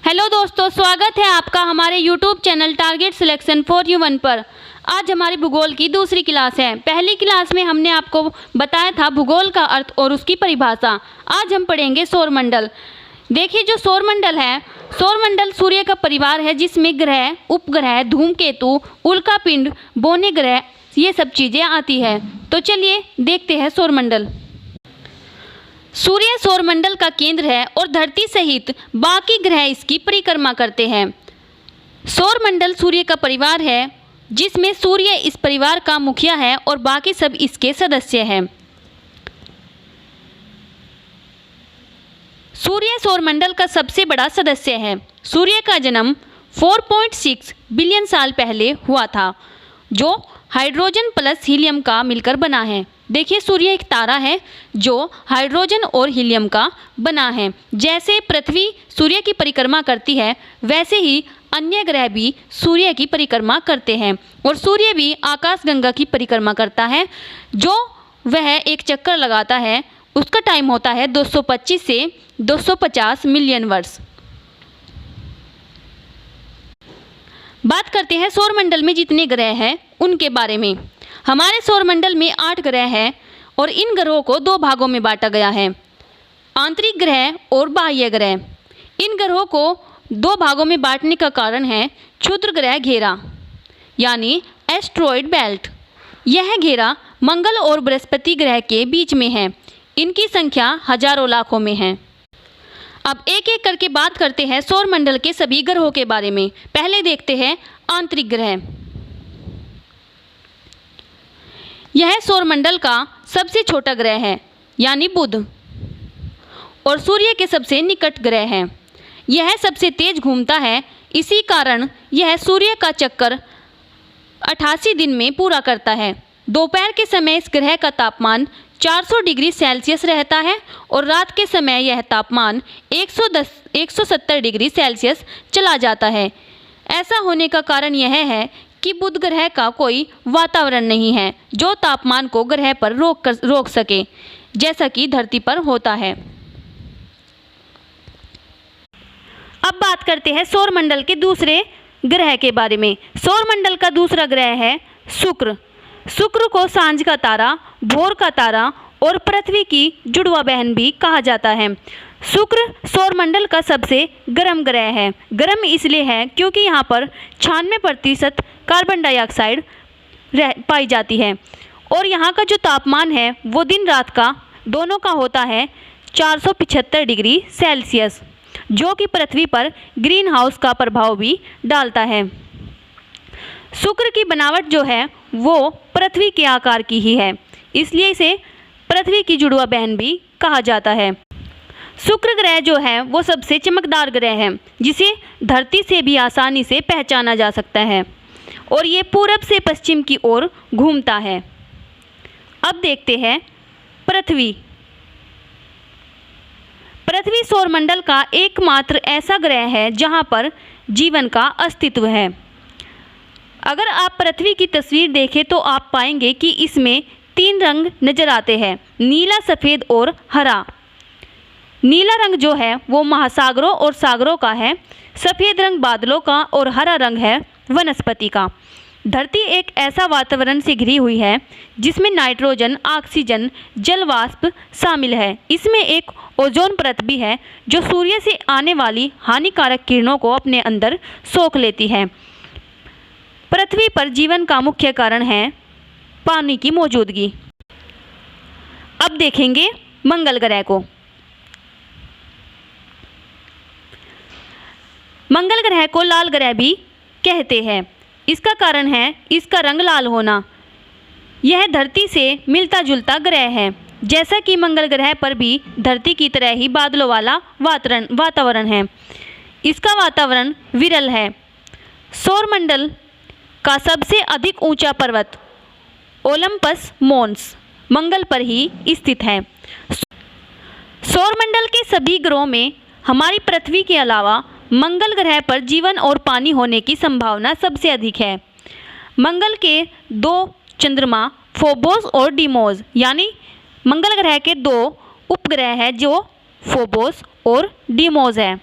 Hello दोस्तों, स्वागत है आपका हमारे YouTube channel target selection for you 1 पर। आज हमारी भूगोल की दूसरी क्लास है। पहली क्लास में हमने आपको बताया था भूगोल का अर्थ और उसकी परिभाषा। आज हम पढ़ेंगे सौरमंडल। देखिए, जो सौरमंडल है, सौरमंडल सूर्य का परिवार है जिसमें ग्रह, उपग्रह, धूमकेतु, उल्कापिंड, बौने ग्रह, ये सब चीज़ें आती है। तो चलिए देखते हैं सौरमंडल। सूर्य सौरमंडल का केंद्र है और धरती सहित बाकी ग्रह इसकी परिक्रमा करते हैं। सौरमंडल सूर्य का परिवार है जिसमें सूर्य इस परिवार का मुखिया है और बाकी सब इसके सदस्य हैं। सूर्य सौरमंडल का सबसे बड़ा सदस्य है। सूर्य का जन्म 4.6 बिलियन साल पहले हुआ था, जो हाइड्रोजन प्लस हीलियम का मिलकर बना है। देखिए, सूर्य एक तारा है जो हाइड्रोजन और हीलियम का बना है। जैसे पृथ्वी सूर्य की परिक्रमा करती है, वैसे ही अन्य ग्रह भी सूर्य की परिक्रमा करते हैं और सूर्य भी आकाशगंगा की परिक्रमा करता है। जो वह एक चक्कर लगाता है, उसका टाइम होता है 225 से 250 मिलियन वर्ष। बात करते हैं सौरमंडल में जितने ग्रह हैं उनके बारे में। हमारे सौरमंडल में 8 ग्रह हैं और इन ग्रहों को 2 भागों में बांटा गया है, आंतरिक ग्रह और बाह्य ग्रह। इन ग्रहों को 2 भागों में बांटने का कारण है क्षुद्र ग्रह घेरा, यानी एस्ट्रॉयड बेल्ट। यह घेरा मंगल और बृहस्पति ग्रह के बीच में है। इनकी संख्या हजारों लाखों में है। अब एक एक करके बात करते हैं सौरमंडल के सभी ग्रहों के बारे में। पहले देखते हैं आंतरिक ग्रह। यह सौरमंडल का सबसे छोटा ग्रह है, यानी बुध, और सूर्य के सबसे निकट ग्रह है। यह सबसे तेज घूमता है, इसी कारण यह सूर्य का चक्कर 88 दिन में पूरा करता है। दोपहर के समय इस ग्रह का तापमान 400 डिग्री सेल्सियस रहता है और रात के समय यह तापमान 170 डिग्री सेल्सियस चला जाता है। ऐसा होने का कारण यह है कि बुध ग्रह का कोई वातावरण नहीं है जो तापमान को ग्रह पर रोक सके, जैसा कि धरती पर होता है। अब बात करते हैं सौरमंडल के दूसरे ग्रह के बारे में। सौरमंडल का दूसरा ग्रह है शुक्र। शुक्र को सांझ का तारा, भोर का तारा और पृथ्वी की जुड़वा बहन भी कहा जाता है। शुक्र सौरमंडल का सबसे गर्म ग्रह है। गर्म इसलिए है क्योंकि यहाँ पर 96% कार्बन डाइऑक्साइड पाई जाती है और यहाँ का जो तापमान है वो दिन रात का दोनों का होता है 475 डिग्री सेल्सियस, जो कि पृथ्वी पर ग्रीन हाउस का प्रभाव भी डालता है। शुक्र की बनावट जो है वो पृथ्वी के आकार की ही है, इसलिए इसे पृथ्वी की जुड़वा बहन भी कहा जाता है। शुक्र ग्रह जो है वो सबसे चमकदार ग्रह है, जिसे धरती से भी आसानी से पहचाना जा सकता है और ये पूरब से पश्चिम की ओर घूमता है। अब देखते हैं पृथ्वी। पृथ्वी सौरमंडल का एकमात्र ऐसा ग्रह है जहाँ पर जीवन का अस्तित्व है। अगर आप पृथ्वी की तस्वीर देखें तो आप पाएंगे कि इसमें 3 रंग नजर आते हैं, नीला, सफ़ेद और हरा। नीला रंग जो है वो महासागरों और सागरों का है, सफ़ेद रंग बादलों का और हरा रंग है वनस्पति का। धरती एक ऐसा वातावरण से घिरी हुई है जिसमें नाइट्रोजन, ऑक्सीजन, जल वाष्प शामिल है। इसमें एक ओजोन परत भी है जो सूर्य से आने वाली हानिकारक किरणों को अपने अंदर सोख लेती है। पृथ्वी पर जीवन का मुख्य कारण है पानी की मौजूदगी। अब देखेंगे मंगल ग्रह को। मंगल ग्रह को लाल ग्रह भी कहते हैं। इसका कारण है इसका रंग लाल होना। यह धरती से मिलता जुलता ग्रह है। जैसा कि मंगल ग्रह पर भी धरती की तरह ही बादलों वाला वातावरण है। इसका वातावरण विरल है। सौरमंडल का सबसे अधिक ऊंचा पर्वत ओलंपस मोन्स मंगल पर ही स्थित है। सौरमंडल के सभी ग्रहों में हमारी पृथ्वी के अलावा मंगल ग्रह पर जीवन और पानी होने की संभावना सबसे अधिक है। मंगल के 2 चंद्रमा फोबोस और डीमोस, यानी मंगल ग्रह के 2 उपग्रह हैं जो फोबोस और डीमोस है।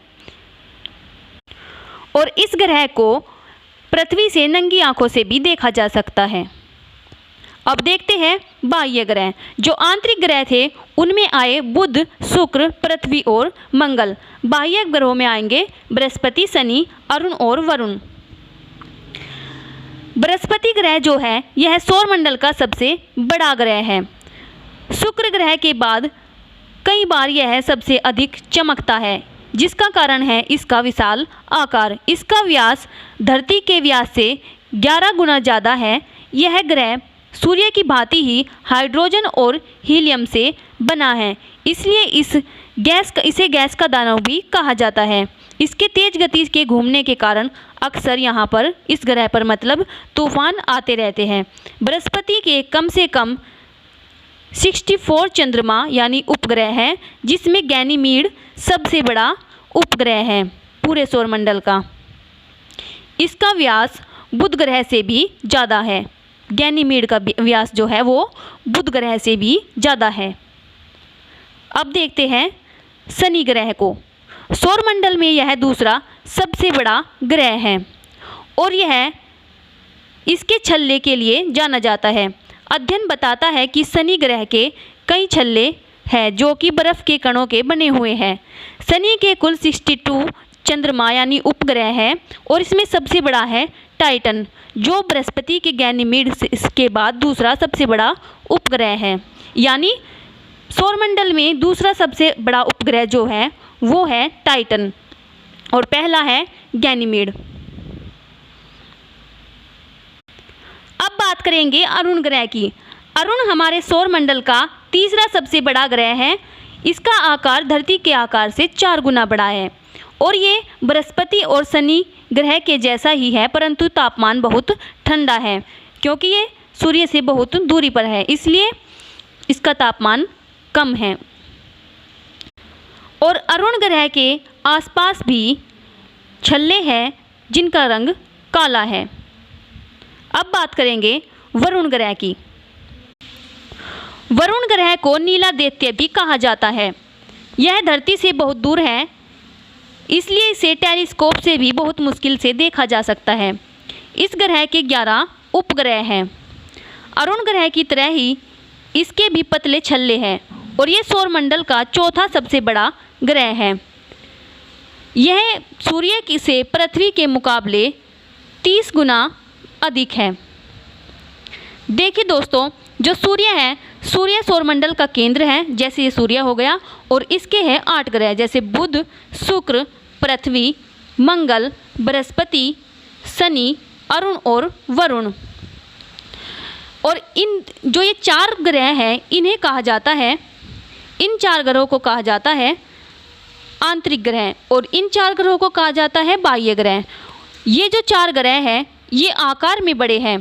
और इस ग्रह को पृथ्वी से नंगी आंखों से भी देखा जा सकता है। अब देखते हैं बाह्य ग्रह। जो आंतरिक ग्रह थे उनमें आए बुध, शुक्र, पृथ्वी और मंगल। बाह्य ग्रहों में आएंगे बृहस्पति, शनि, अरुण और वरुण। बृहस्पति ग्रह जो है यह सौरमंडल का सबसे बड़ा ग्रह है। शुक्र ग्रह के बाद कई बार यह सबसे अधिक चमकता है, जिसका कारण है इसका विशाल आकार। इसका व्यास धरती के व्यास से 11 गुना ज़्यादा है। यह ग्रह सूर्य की भांति ही हाइड्रोजन और हीलियम से बना है, इसलिए इसे गैस का दानव भी कहा जाता है। इसके तेज गति के घूमने के कारण अक्सर यहाँ पर इस ग्रह पर मतलब तूफान आते रहते हैं। बृहस्पति के कम से कम 64 चंद्रमा यानी उपग्रह हैं, जिसमें गैनीमीड सबसे बड़ा उपग्रह है पूरे सौरमंडल का। इसका व्यास बुध ग्रह से भी ज़्यादा है। गैनीमीड का व्यास जो है वो बुध ग्रह से भी ज़्यादा है। अब देखते हैं शनि ग्रह को। सौरमंडल में यह दूसरा सबसे बड़ा ग्रह है और यह इसके छल्ले के लिए जाना जाता है। अध्ययन बताता है कि शनि ग्रह के कई छल्ले हैं जो कि बर्फ़ के कणों के बने हुए हैं। शनि के कुल 62 चंद्रमा यानी उपग्रह है और इसमें सबसे बड़ा है टाइटन, जो बृहस्पति के गैनीमीड के बाद दूसरा सबसे बड़ा उपग्रह है। यानी सौरमंडल में दूसरा सबसे बड़ा उपग्रह जो है वो है टाइटन और पहला है गैनीमीड। अब बात करेंगे अरुण ग्रह की। अरुण हमारे सौरमंडल का तीसरा सबसे बड़ा ग्रह है। इसका आकार धरती के आकार से 4 गुना बड़ा है और ये बृहस्पति और शनि ग्रह के जैसा ही है, परंतु तापमान बहुत ठंडा है क्योंकि ये सूर्य से बहुत दूरी पर है, इसलिए इसका तापमान कम है। और अरुण ग्रह के आसपास भी छल्ले हैं जिनका रंग काला है। अब बात करेंगे वरुण ग्रह की। वरुण ग्रह को नीला दैत्य भी कहा जाता है। यह धरती से बहुत दूर है, इसलिए इसे टेलीस्कोप से भी बहुत मुश्किल से देखा जा सकता है। इस ग्रह के 11 उपग्रह हैं। अरुण ग्रह की तरह ही इसके भी पतले छल्ले हैं और ये सौरमंडल का चौथा सबसे बड़ा ग्रह है। यह सूर्य से पृथ्वी के मुकाबले 30 गुना अधिक है। देखिए दोस्तों, जो सूर्य है, सूर्य सौरमंडल का केंद्र है, जैसे ये सूर्य हो गया, और इसके हैं 8 ग्रह जैसे बुध, शुक्र, पृथ्वी, मंगल, बृहस्पति, शनि, अरुण और वरुण। और इन जो ये 4 ग्रह हैं इन्हें कहा जाता है, इन 4 ग्रहों को कहा जाता है आंतरिक ग्रह और इन 4 ग्रहों को कहा जाता है बाह्य ग्रह। ये जो 4 ग्रह हैं ये आकार में बड़े हैं।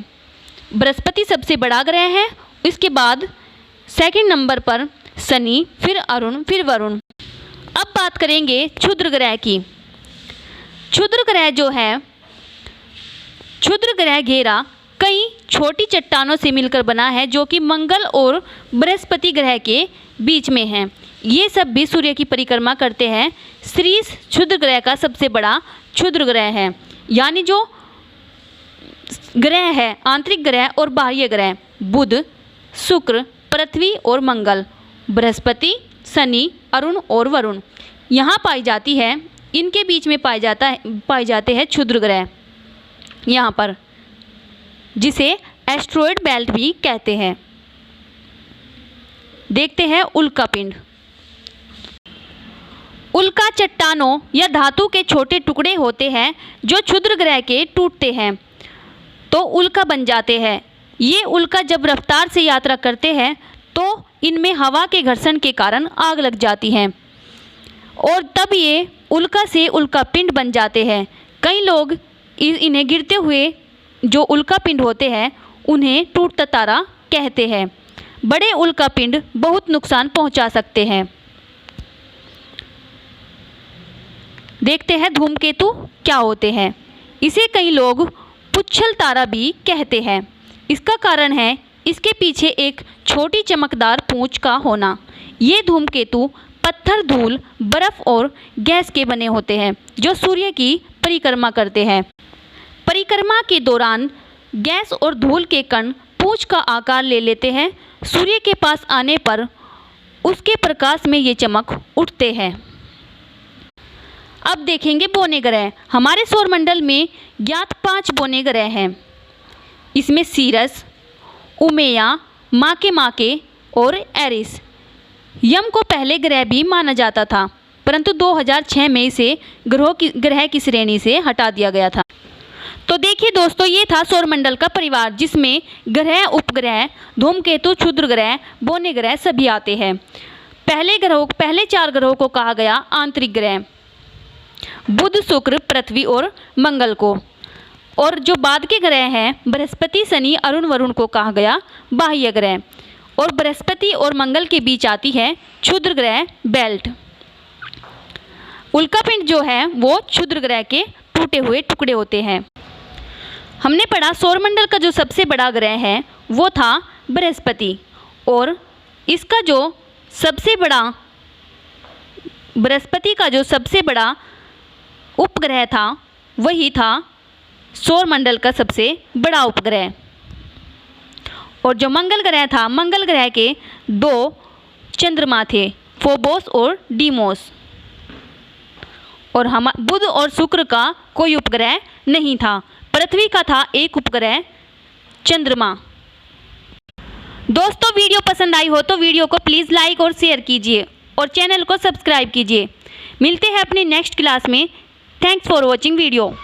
बृहस्पति सबसे बड़ा ग्रह है, इसके बाद सेकंड नंबर पर शनि, फिर अरुण, फिर वरुण। अब बात करेंगे क्षुद्र ग्रह की। क्षुद्र ग्रह जो है, क्षुद्र ग्रह घेरा कई छोटी चट्टानों से मिलकर बना है जो कि मंगल और बृहस्पति ग्रह के बीच में हैं। ये सब भी सूर्य की परिक्रमा करते हैं। श्रीस क्षुद्र ग्रह का सबसे बड़ा क्षुद्र ग्रह है। यानी जो ग्रह है आंतरिक ग्रह और बाह्य ग्रह बुध, शुक्र, पृथ्वी और मंगल, बृहस्पति, शनि, अरुण और वरुण यहाँ पाई जाती है। इनके बीच में पाए जाते हैं क्षुद्र ग्रह यहाँ पर, जिसे एस्ट्रॉयड बेल्ट भी कहते हैं। देखते हैं उल्का पिंड। उल्का चट्टानों या धातु के छोटे टुकड़े होते हैं जो क्षुद्र ग्रह के टूटते हैं तो उल्का बन जाते हैं। ये उल्का जब रफ्तार से यात्रा करते हैं तो इनमें हवा के घर्षण के कारण आग लग जाती है और तब ये उल्का से उल्का पिंड बन जाते हैं। कई लोग इन्हें गिरते हुए जो उल्का पिंड होते हैं उन्हें टूटता तारा कहते हैं। बड़े उल्का पिंड बहुत नुकसान पहुंचा सकते हैं। देखते हैं धूमकेतु क्या होते हैं। इसे कई लोग पुच्छल तारा भी कहते हैं। इसका कारण है इसके पीछे एक छोटी चमकदार पूंछ का होना। ये धूमकेतु पत्थर, धूल, बर्फ और गैस के बने होते हैं जो सूर्य की परिक्रमा करते हैं। परिक्रमा के दौरान गैस और धूल के कण पूंछ का आकार ले लेते हैं। सूर्य के पास आने पर उसके प्रकाश में ये चमक उठते हैं। अब देखेंगे बौने ग्रह। हमारे सौरमंडल में ज्ञात 5 बौने ग्रह हैं। इसमें सीरस, उमेया, माके और एरिस। यम को पहले ग्रह भी माना जाता था, परंतु 2006 में इसे ग्रह की श्रेणी से हटा दिया गया था। तो देखिए दोस्तों, ये था सौरमंडल का परिवार, जिसमें ग्रह, उपग्रह, धूमकेतु, क्षुद्र ग्रह, बौने ग्रह सभी आते हैं। पहले 4 ग्रहों को कहा गया आंतरिक ग्रह, बुध, शुक्र, पृथ्वी और मंगल को। और जो बाद के ग्रह हैं बृहस्पति, शनि, अरुण, वरुण को कहा गया बाह्य ग्रह। और बृहस्पति और मंगल के बीच आती है क्षुद्र ग्रह बेल्ट। उल्कापिंड जो है वो क्षुद्र ग्रह के टूटे हुए टुकड़े होते हैं। हमने पढ़ा सौरमंडल का जो सबसे बड़ा ग्रह है वो था बृहस्पति, और इसका जो सबसे बड़ा बृहस्पति का जो सबसे बड़ा उपग्रह था वही था सौरमंडल का सबसे बड़ा उपग्रह। और जो मंगल ग्रह था, मंगल ग्रह के 2 चंद्रमा थे, फोबोस और डीमोस। और बुध और शुक्र का कोई उपग्रह नहीं था। पृथ्वी का था एक उपग्रह, चंद्रमा। दोस्तों, वीडियो पसंद आई हो तो वीडियो को प्लीज़ लाइक और शेयर कीजिए और चैनल को सब्सक्राइब कीजिए। मिलते हैं अपने नेक्स्ट क्लास में। Thanks for watching video.